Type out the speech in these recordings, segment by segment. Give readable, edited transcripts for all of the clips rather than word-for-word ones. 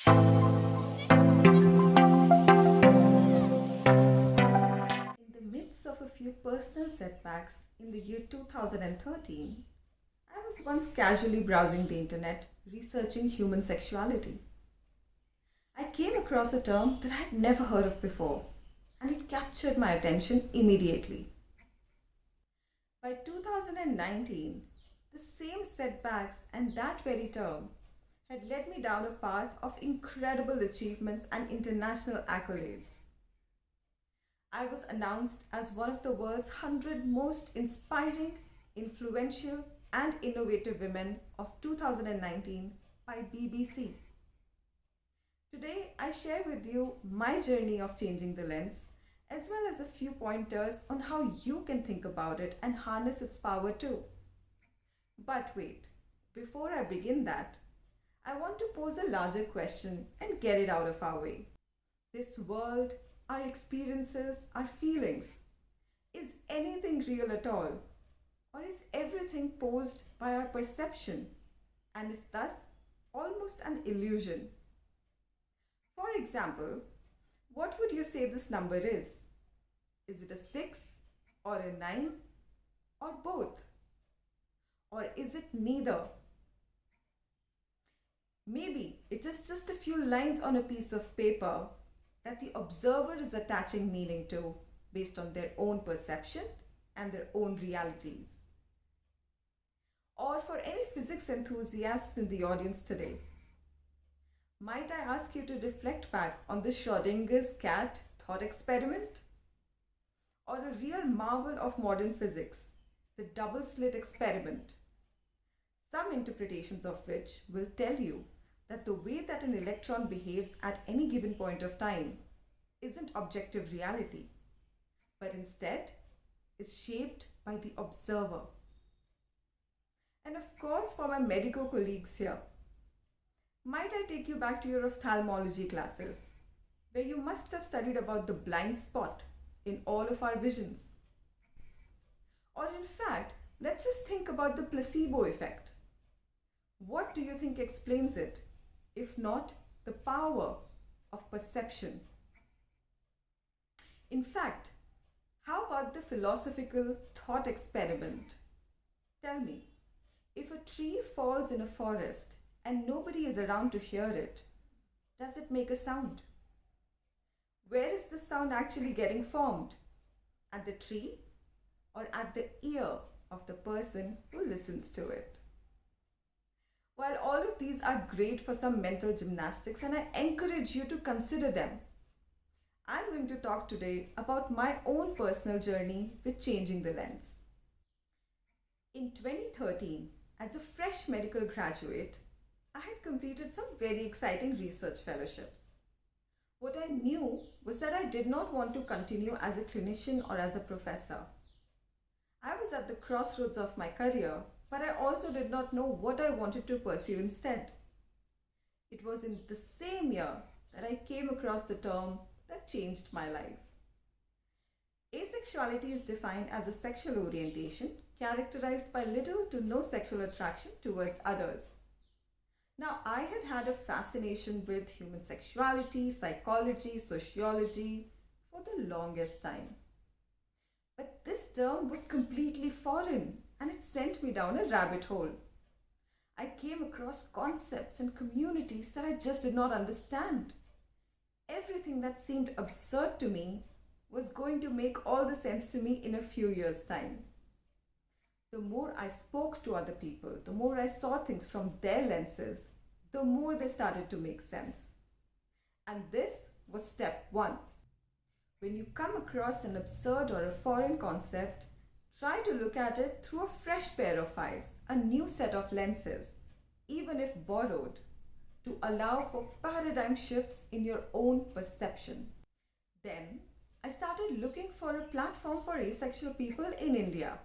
In the midst of a few personal setbacks in the year 2013, I was once casually browsing the internet researching human sexuality. I came across a term that I had never heard of before, and it captured my attention immediately. By 2019, the same setbacks and that very term had led me down a path of incredible achievements and international accolades. I was announced as one of the world's 100 most inspiring, influential, and innovative women of 2019 by BBC. Today, I share with you my journey of changing the lens, as well as a few pointers on how you can think about it and harness its power too. But wait, before I begin that, I want to pose a larger question and get it out of our way. This world, our experiences, our feelings, is anything real at all? Or is everything posed by our perception and is thus almost an illusion? For example, what would you say this number is? Is it a 6 or a 9 or both? Or is it neither? Maybe it is just a few lines on a piece of paper that the observer is attaching meaning to based on their own perception and their own realities. Or for any physics enthusiasts in the audience today, might I ask you to reflect back on the Schrodinger's cat thought experiment? Or a real marvel of modern physics, the double slit experiment, some interpretations of which will tell you that the way that an electron behaves at any given point of time isn't objective reality, but instead is shaped by the observer. And of course, for my medical colleagues here, might I take you back to your ophthalmology classes, where you must have studied about the blind spot in all of our visions? Or in fact, let's just think about the placebo effect. What do you think explains it, if not the power of perception? In fact, how about the philosophical thought experiment? Tell me, if a tree falls in a forest and nobody is around to hear it, does it make a sound? Where is the sound actually getting formed? At the tree or at the ear of the person who listens to it? While all of these are great for some mental gymnastics, and I encourage you to consider them, I'm going to talk today about my own personal journey with changing the lens. In 2013, as a fresh medical graduate, I had completed some very exciting research fellowships. What I knew was that I did not want to continue as a clinician or as a professor. I was at the crossroads of my career, but I also did not know what I wanted to pursue instead. It was in the same year that I came across the term that changed my life. Asexuality is defined as a sexual orientation characterized by little to no sexual attraction towards others. Now, I had a fascination with human sexuality, psychology, sociology for the longest time. But this term was completely foreign and it sent me down a rabbit hole. I came across concepts and communities that I just did not understand. Everything that seemed absurd to me was going to make all the sense to me in a few years' time. The more I spoke to other people, the more I saw things from their lenses, the more they started to make sense. And this was step one. When you come across an absurd or a foreign concept, try to look at it through a fresh pair of eyes, a new set of lenses, even if borrowed, to allow for paradigm shifts in your own perception. Then, I started looking for a platform for asexual people in India.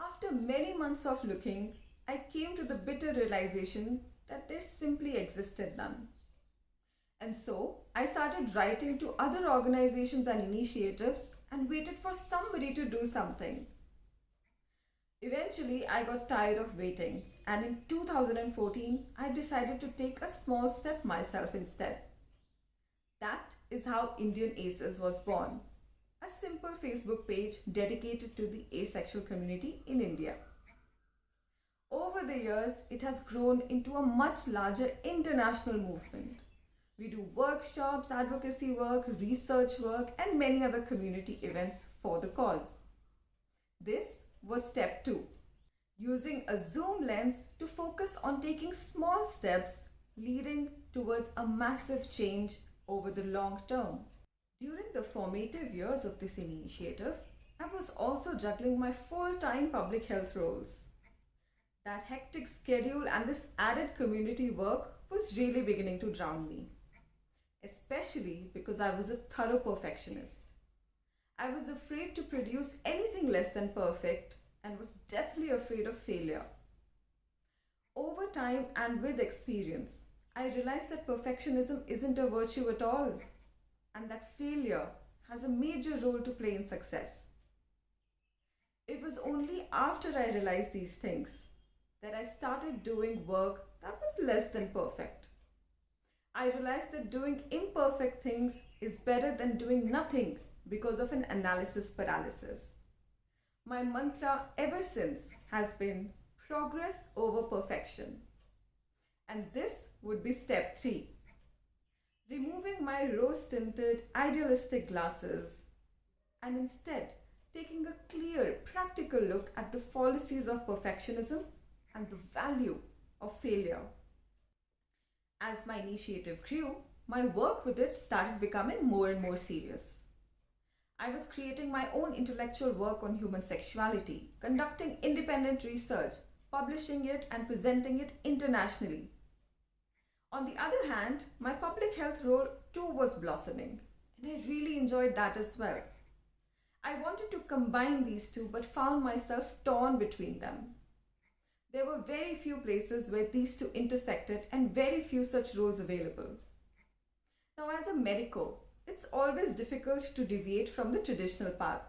After many months of looking, I came to the bitter realization that there simply existed none. And so, I started writing to other organizations and initiatives and waited for somebody to do something. Eventually, I got tired of waiting and in 2014, I decided to take a small step myself instead. That is how Indian ACEs was born, a simple Facebook page dedicated to the asexual community in India. Over the years, it has grown into a much larger international movement. We do workshops, advocacy work, research work, and many other community events for the cause. This was step 2, using a zoom lens to focus on taking small steps leading towards a massive change over the long term. During the formative years of this initiative, I was also juggling my full time public health roles. That hectic schedule and this added community work was really beginning to drown me, especially because I was a thorough perfectionist. I was afraid to produce anything less than perfect and was deathly afraid of failure. Over time and with experience, I realized that perfectionism isn't a virtue at all and that failure has a major role to play in success. It was only after I realized these things that I started doing work that was less than perfect. I realized that doing imperfect things is better than doing nothing because of an analysis paralysis. My mantra ever since has been progress over perfection. And this would be step 3, removing my rose tinted idealistic glasses and instead taking a clear, practical look at the fallacies of perfectionism and the value of failure. As my initiative grew, my work with it started becoming more and more serious. I was creating my own intellectual work on human sexuality, conducting independent research, publishing it, and presenting it internationally. On the other hand, my public health role too was blossoming, and I really enjoyed that as well. I wanted to combine these two but found myself torn between them. There were very few places where these two intersected and very few such roles available. Now, as a medico, it's always difficult to deviate from the traditional path.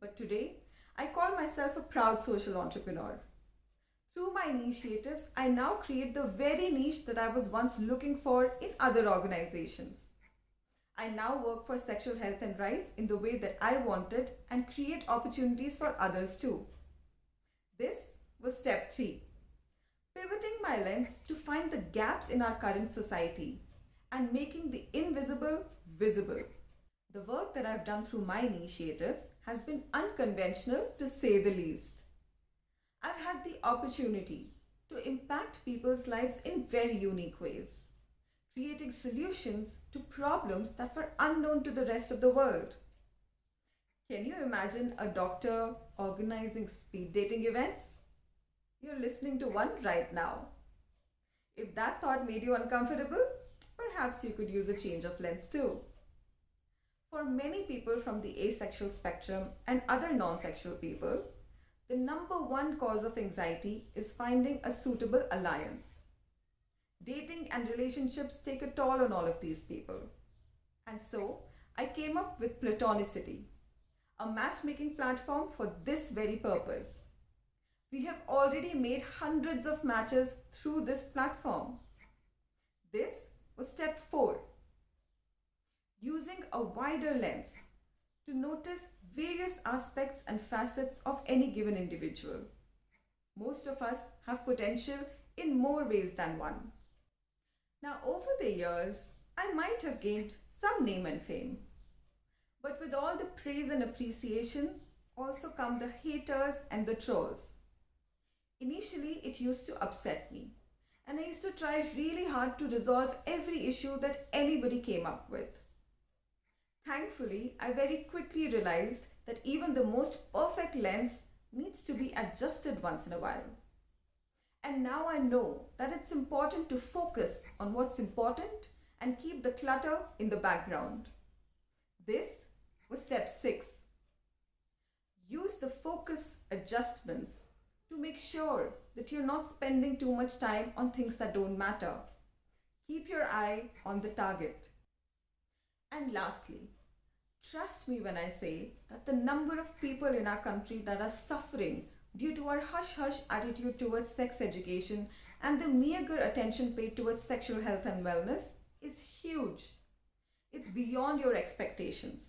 But today, I call myself a proud social entrepreneur. Through my initiatives, I now create the very niche that I was once looking for in other organizations. I now work for sexual health and rights in the way that I wanted and create opportunities for others too. This was step 3, pivoting my lens to find the gaps in our current society and making the invisible visible. The work that I've done through my initiatives has been unconventional to say the least. I've had the opportunity to impact people's lives in very unique ways, creating solutions to problems that were unknown to the rest of the world. Can you imagine a doctor organizing speed dating events? You're listening to one right now. If that thought made you uncomfortable, perhaps you could use a change of lens too. For many people from the asexual spectrum and other non-sexual people, the number one cause of anxiety is finding a suitable alliance. Dating and relationships take a toll on all of these people. And so, I came up with Platonicity, a matchmaking platform for this very purpose. We have already made hundreds of matches through this platform. This was step 4, using a wider lens to notice various aspects and facets of any given individual. Most of us have potential in more ways than one. Now, over the years, I might have gained some name and fame. But with all the praise and appreciation, also come the haters and the trolls. Initially, it used to upset me, and I used to try really hard to resolve every issue that anybody came up with. Thankfully, I very quickly realized that even the most perfect lens needs to be adjusted once in a while. And now I know that it's important to focus on what's important and keep the clutter in the background. This was step 6. Use the focus adjustments to make sure that you're not spending too much time on things that don't matter. Keep your eye on the target. And lastly, trust me when I say that the number of people in our country that are suffering due to our hush hush attitude towards sex education and the meager attention paid towards sexual health and wellness is huge. It's beyond your expectations.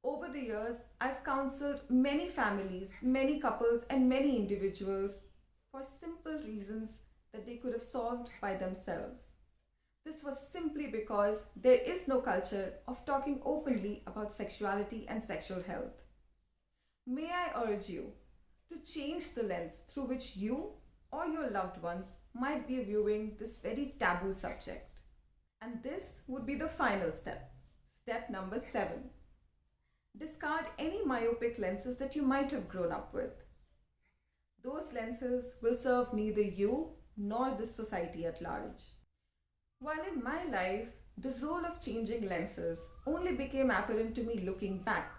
Over the years, I've counseled many families, many couples, and many individuals for simple reasons that they could have solved by themselves. This was simply because there is no culture of talking openly about sexuality and sexual health. May I urge you to change the lens through which you or your loved ones might be viewing this very taboo subject. And this would be the final step. Step number 7. Discard any myopic lenses that you might have grown up with. Those lenses will serve neither you nor the society at large. While in my life, the role of changing lenses only became apparent to me looking back,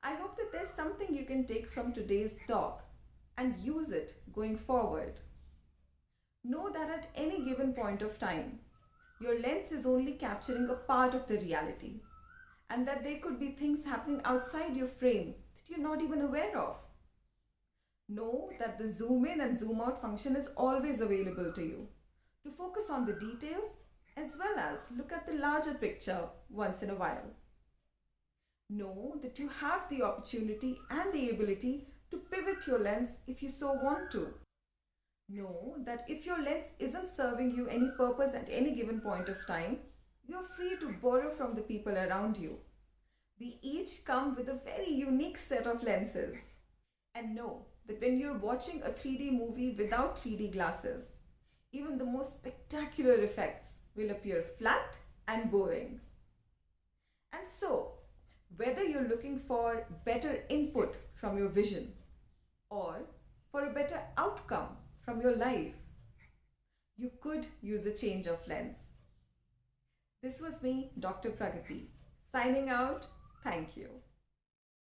I hope that there's something you can take from today's talk and use it going forward. Know that at any given point of time, your lens is only capturing a part of the reality, and that there could be things happening outside your frame that you're not even aware of. Know that the zoom in and zoom out function is always available to you to focus on the details as well as look at the larger picture once in a while. Know that you have the opportunity and the ability to pivot your lens if you so want to. Know that if your lens isn't serving you any purpose at any given point of time, you're free to borrow from the people around you. We each come with a very unique set of lenses. And know that when you're watching a 3D movie without 3D glasses, even the most spectacular effects will appear flat and boring. And so, whether you're looking for better input from your vision or for a better outcome from your life, you could use a change of lens. This was me, Dr. Pragati, signing out. Thank you.